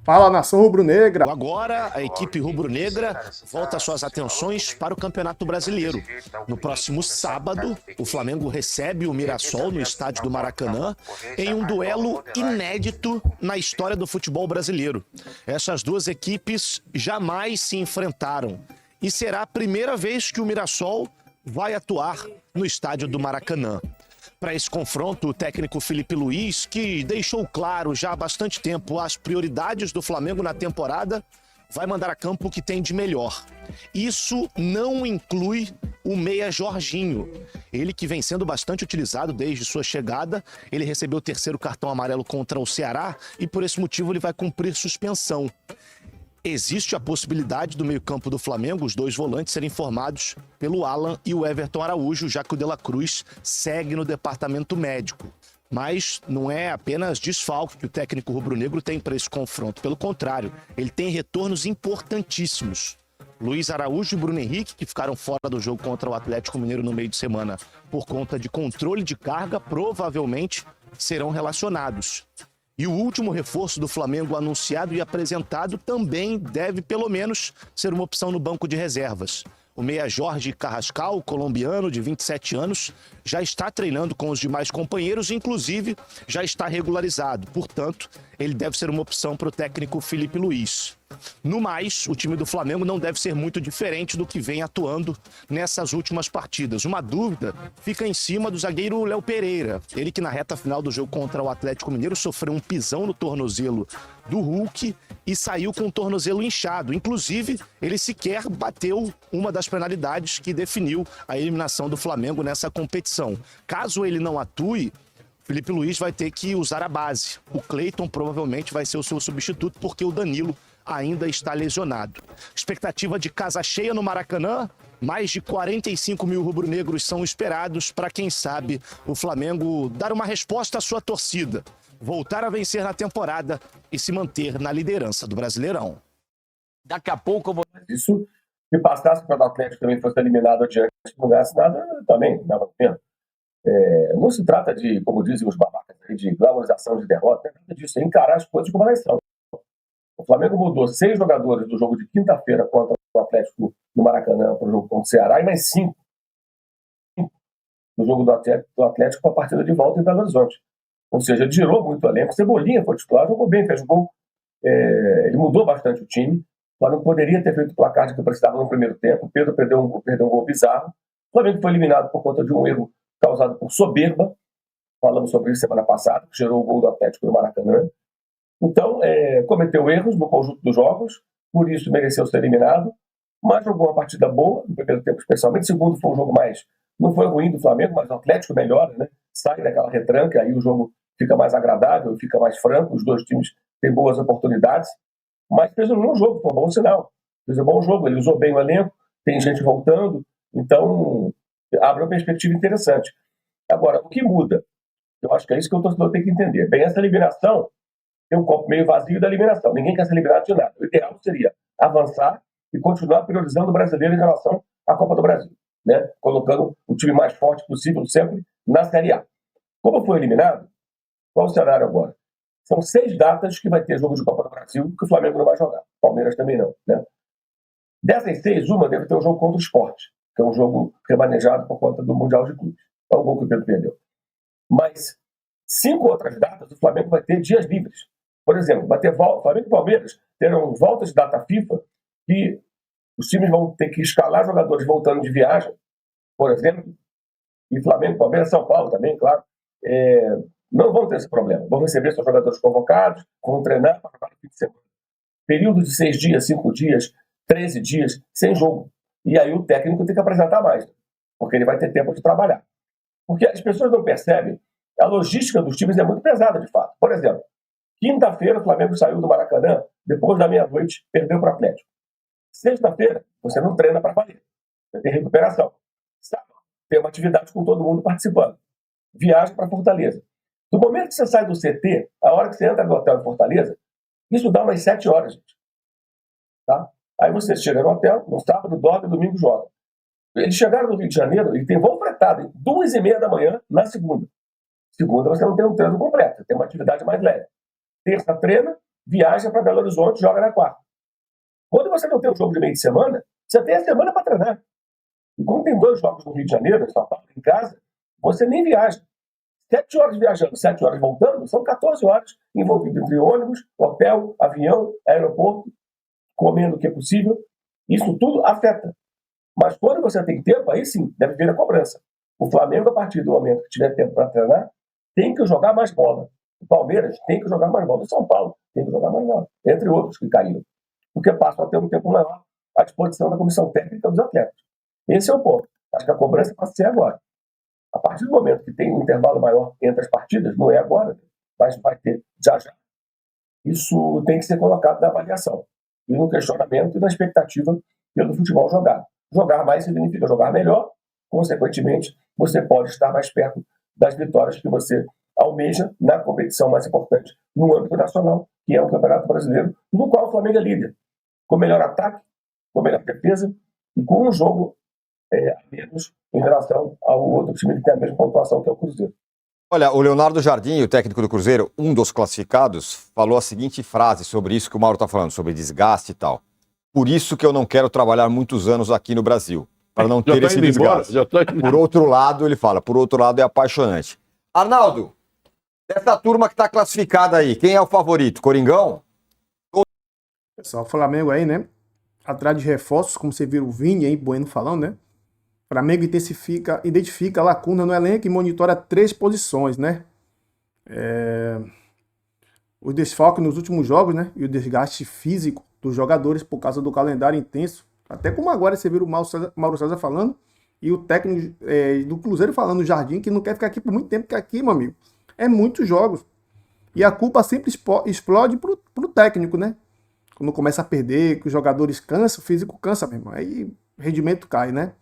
Fala, nação rubro-negra! Agora, a equipe rubro-negra volta suas atenções para o Campeonato Brasileiro. No próximo sábado, o Flamengo recebe o Mirassol no estádio do Maracanã em um duelo inédito na história do futebol brasileiro. Essas duas equipes jamais se enfrentaram e será a primeira vez que o Mirassol vai atuar no estádio do Maracanã. Para esse confronto, o técnico Felipe Luiz, que deixou claro já há bastante tempo as prioridades do Flamengo na temporada, vai mandar a campo o que tem de melhor. Isso não inclui o meia Jorginho. Ele que vem sendo bastante utilizado desde sua chegada. Ele recebeu o terceiro cartão amarelo contra o Ceará e por esse motivo ele vai cumprir suspensão. Existe a possibilidade do meio-campo do Flamengo, os dois volantes, serem formados pelo Alan e o Everton Araújo, já que o De La Cruz segue no departamento médico. Mas não é apenas desfalque que o técnico rubro-negro tem para esse confronto. Pelo contrário, ele tem retornos importantíssimos. Luiz Araújo e Bruno Henrique, que ficaram fora do jogo contra o Atlético Mineiro no meio de semana por conta de controle de carga, provavelmente serão relacionados. E o último reforço do Flamengo anunciado e apresentado também deve, pelo menos, ser uma opção no banco de reservas. O meia Jorge Carrascal, colombiano de 27 anos, já está treinando com os demais companheiros, inclusive já está regularizado. Portanto, ele deve ser uma opção para o técnico Felipe Luiz. No mais, o time do Flamengo não deve ser muito diferente do que vem atuando nessas últimas partidas. Uma dúvida fica em cima do zagueiro Léo Pereira. Ele que na reta final do jogo contra o Atlético Mineiro sofreu um pisão no tornozelo do Hulk e saiu com o tornozelo inchado. Inclusive, ele sequer bateu uma das penalidades que definiu a eliminação do Flamengo nessa competição. Caso ele não atue, Felipe Luiz vai ter que usar a base. O Cleiton provavelmente vai ser o seu substituto porque o Danilo ainda está lesionado. Expectativa de casa cheia no Maracanã, mais de 45 mil rubro-negros são esperados para, quem sabe, o Flamengo dar uma resposta à sua torcida, voltar a vencer na temporada e se manter na liderança do Brasileirão. Daqui a pouco eu vou... Isso, se passasse para o Atlético também fosse eliminado adiante, não ganhasse nada, também dava pena. Não se trata de, como dizem os babacas, de glamorização de derrota, nada disso, é encarar as coisas como elas são. O Flamengo mudou 6 jogadores do jogo de quinta-feira contra o Atlético no Maracanã para o jogo contra o Ceará e mais 5 no jogo do Atlético para a partida de volta em Belo Horizonte. Ou seja, girou muito o elenco. Cebolinha foi titular, jogou bem, fez gol. Ele mudou bastante o time. O Flamengo poderia ter feito o placar de que precisava no primeiro tempo. O Pedro perdeu um gol bizarro. O Flamengo foi eliminado por conta de um erro causado por soberba. Falamos sobre isso semana passada, que gerou o gol do Atlético no Maracanã. Então, cometeu erros no conjunto dos jogos, por isso mereceu ser eliminado, mas jogou uma partida boa, no primeiro tempo especialmente. O segundo foi um jogo mais, não foi ruim do Flamengo, mas o Atlético melhora, né? Sai daquela retranca, aí o jogo fica mais agradável, fica mais franco, os dois times têm boas oportunidades, mas fez um bom jogo, foi um bom sinal. Fez um bom jogo, ele usou bem o elenco, tem gente voltando, então abre uma perspectiva interessante. Agora, o que muda? Eu acho que é isso que o torcedor tem que entender. Bem, essa eliminação tem um copo meio vazio da eliminação. Ninguém quer ser eliminado de nada. O ideal seria avançar e continuar priorizando o brasileiro em relação à Copa do Brasil, né? Colocando o time mais forte possível sempre na Série A. Como foi eliminado, qual o cenário agora? São 6 datas que vai ter jogo de Copa do Brasil que o Flamengo não vai jogar. Palmeiras também não, né? Dessas 6, uma deve ter um jogo contra o Sport, que é um jogo remanejado por conta do Mundial de Clubes. É o gol que o Pedro perdeu. Mas 5 outras datas o Flamengo vai ter dias livres. Por exemplo, vai ter Flamengo e Palmeiras terão voltas de data FIFA que os times vão ter que escalar jogadores voltando de viagem, por exemplo, e Flamengo, Palmeiras, São Paulo também, claro, não vão ter esse problema. Vão receber seus jogadores convocados, vão treinar para jogar no fim de semana. Período de 6 dias, 5 dias, 13 dias, sem jogo. E aí o técnico tem que apresentar mais, porque ele vai ter tempo de trabalhar. Porque as pessoas não percebem, a logística dos times é muito pesada, de fato. Por exemplo, quinta-feira, o Flamengo saiu do Maracanã, depois da meia-noite, perdeu para o Atlético. Sexta-feira, você não treina para valer. Você tem recuperação. Sábado, tem uma atividade com todo mundo participando. Viagem para Fortaleza. Do momento que você sai do CT, a hora que você entra no hotel em Fortaleza, isso dá umas 7 horas, gente. Tá? Aí você chega no hotel, no sábado, dorme, domingo joga. Eles chegaram no Rio de Janeiro e tem voo fretado em 2h30 da manhã na segunda. Segunda você não tem um treino completo, você tem uma atividade mais leve. Terça treina, viaja para Belo Horizonte, joga na quarta. Quando você não tem um jogo de meio de semana, você tem a semana para treinar. E como tem 2 jogos no Rio de Janeiro, em São Paulo, em casa, você nem viaja. 7 horas viajando, 7 horas voltando, são 14 horas envolvido entre ônibus, hotel, avião, aeroporto, comendo o que é possível. Isso tudo afeta. Mas quando você tem tempo, aí sim, deve vir a cobrança. O Flamengo, a partir do momento que tiver tempo para treinar, tem que jogar mais bola. O Palmeiras tem que jogar mais bola. O São Paulo tem que jogar mais bola. Entre outros que caíram. Porque passam a ter um tempo maior à disposição da comissão técnica dos atletas. Esse é o ponto. Acho que a cobrança passa a ser agora. A partir do momento que tem um intervalo maior entre as partidas, não é agora, mas vai ter já. Isso tem que ser colocado na avaliação. E no questionamento e na expectativa pelo futebol jogado. Jogar mais significa jogar melhor, consequentemente, você pode estar mais perto das vitórias que você almeja na competição mais importante no âmbito nacional, que é o Campeonato Brasileiro, no qual o Flamengo é líder, com melhor ataque, com melhor defesa e com um jogo a menos em relação ao outro time que tem a mesma pontuação, que é o Cruzeiro. Olha, o Leonardo Jardim, o técnico do Cruzeiro, um dos classificados, falou a seguinte frase sobre isso que o Mauro está falando, sobre desgaste e tal. Por isso que eu não quero trabalhar muitos anos aqui no Brasil, para não ter esse desgaste. Por outro lado, ele fala, por outro lado é apaixonante. Arnaldo, dessa turma que está classificada aí, quem é o favorito? Coringão? Pessoal, o Flamengo aí, né? Atrás de reforços, como você viu o Vini aí, Bueno falando, né? O Flamengo identifica a lacuna no elenco e monitora 3 posições, né? O desfalque nos últimos jogos, né? E o desgaste físico dos jogadores por causa do calendário intenso. Até como agora você viu o Mauro César falando e o técnico do Cruzeiro falando, o Jardim, que não quer ficar aqui por muito tempo, porque aqui, meu amigo, é muitos jogos. E a culpa sempre explode pro técnico, né? Quando começa a perder, que os jogadores cansam, o físico cansa, meu irmão. Aí o rendimento cai, né?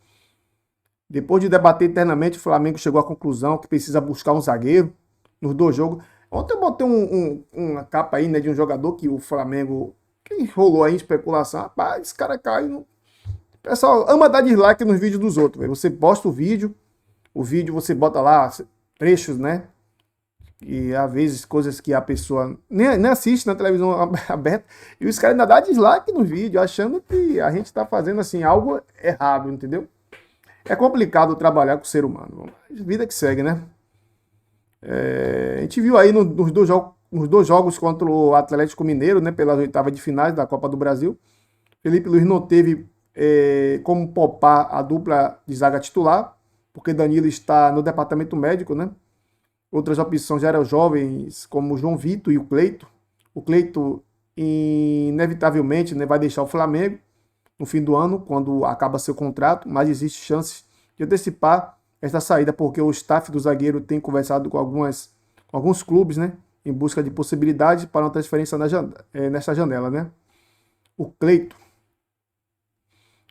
Depois de debater internamente, o Flamengo chegou à conclusão que precisa buscar um zagueiro nos 2 jogos. Ontem eu botei uma capa aí, né, de um jogador que o Flamengo, que rolou aí em especulação. Rapaz, esse cara cai. O pessoal ama dar dislike nos vídeos dos outros. Véio. Você posta o vídeo você bota lá trechos, né? E às vezes coisas que a pessoa nem assiste na televisão aberta. E os caras ainda dão dislike no vídeo, achando que a gente tá fazendo assim algo errado, entendeu? É complicado trabalhar com o ser humano. Vida que segue, né? A gente viu aí nos 2 jogos contra o Atlético Mineiro, né? Pelas 8ª de finais da Copa do Brasil. Felipe Luiz não teve como poupar a dupla de zaga titular, porque Danilo está no departamento médico, né? Outras opções já eram jovens, como o João Vitor e o Cleito. O Cleito, inevitavelmente, né, vai deixar o Flamengo no fim do ano, quando acaba seu contrato, mas existe chances de antecipar esta saída, porque o staff do zagueiro tem conversado com alguns clubes, né, em busca de possibilidades para uma transferência nesta janela, né. O Cleito.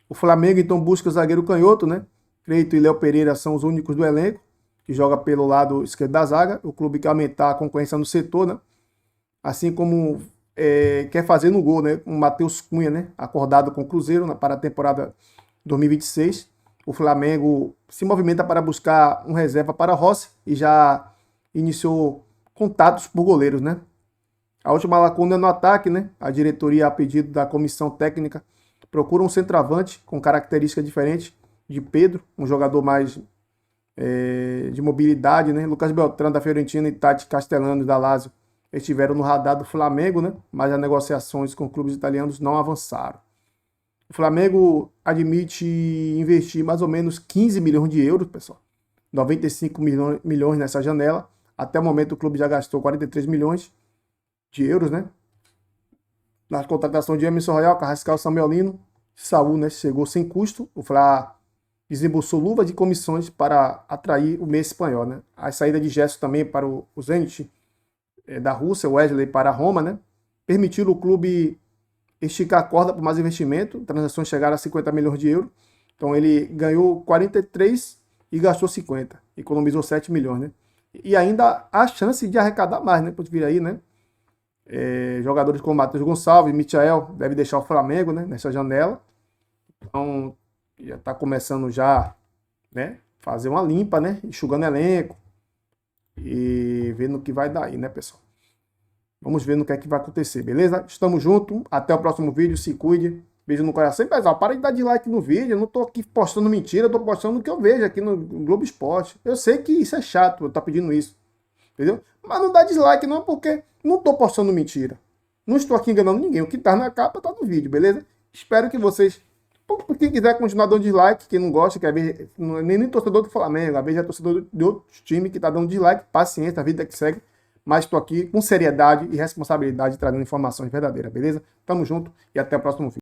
O Flamengo, então, busca o zagueiro canhoto, né. Cleito e Léo Pereira são os únicos do elenco, que joga pelo lado esquerdo da zaga. O clube quer aumentar a concorrência no setor, né, assim como quer fazer no gol, né? Com o Matheus Cunha, né? Acordado com o Cruzeiro para a temporada 2026. O Flamengo se movimenta para buscar um reserva para Rossi e já iniciou contatos por goleiros, né? A última lacuna é no ataque, né? A diretoria, a pedido da comissão técnica, procura um centroavante com características diferentes de Pedro, um jogador mais de mobilidade, né? Lucas Beltrán da Fiorentina e Tati Castellano da Lazio estiveram no radar do Flamengo, né? Mas as negociações com clubes italianos não avançaram. O Flamengo admite investir mais ou menos 15 milhões de euros, pessoal. 95 milhões nessa janela. Até o momento o clube já gastou 43 milhões de euros, né? Na contratação de Emerson Royal, Carrascal, Samuelino, Saúl, né? Chegou sem custo. O Flá desembolsou luva de comissões para atrair o mês espanhol, né? A saída de Gerson também para o Zenit da Rússia, o Wesley para a Roma, né? Permitiram o clube esticar a corda por mais investimento. Transações chegaram a 50 milhões de euros. Então ele ganhou 43 e gastou 50. Economizou 7 milhões, né? E ainda há chance de arrecadar mais, né? Pode vir aí, né? Jogadores como Matheus Gonçalves, Michael, deve deixar o Flamengo, né? Nessa janela. Então já está começando já, né? Fazer uma limpa, né? Enxugando elenco. E vendo o que vai dar aí, né, pessoal? Vamos ver no que é que vai acontecer, beleza? Estamos juntos, até o próximo vídeo, se cuide. Beijo no coração. E, pessoal, para de dar dislike no vídeo. Eu não tô aqui postando mentira, eu tô postando o que eu vejo aqui no Globo Esporte. Eu sei que isso é chato, eu tô pedindo isso. Entendeu? Mas não dá dislike não, porque não tô postando mentira. Não estou aqui enganando ninguém. O que tá na capa tá no vídeo, beleza? Espero que vocês... Quem quiser continuar dando dislike, quem não gosta, quer ver... Nem torcedor do Flamengo, às vezes é torcedor de outros times que tá dando dislike. Paciência, a vida que segue. Mas estou aqui com seriedade e responsabilidade trazendo informações verdadeiras, beleza? Tamo junto e até o próximo vídeo.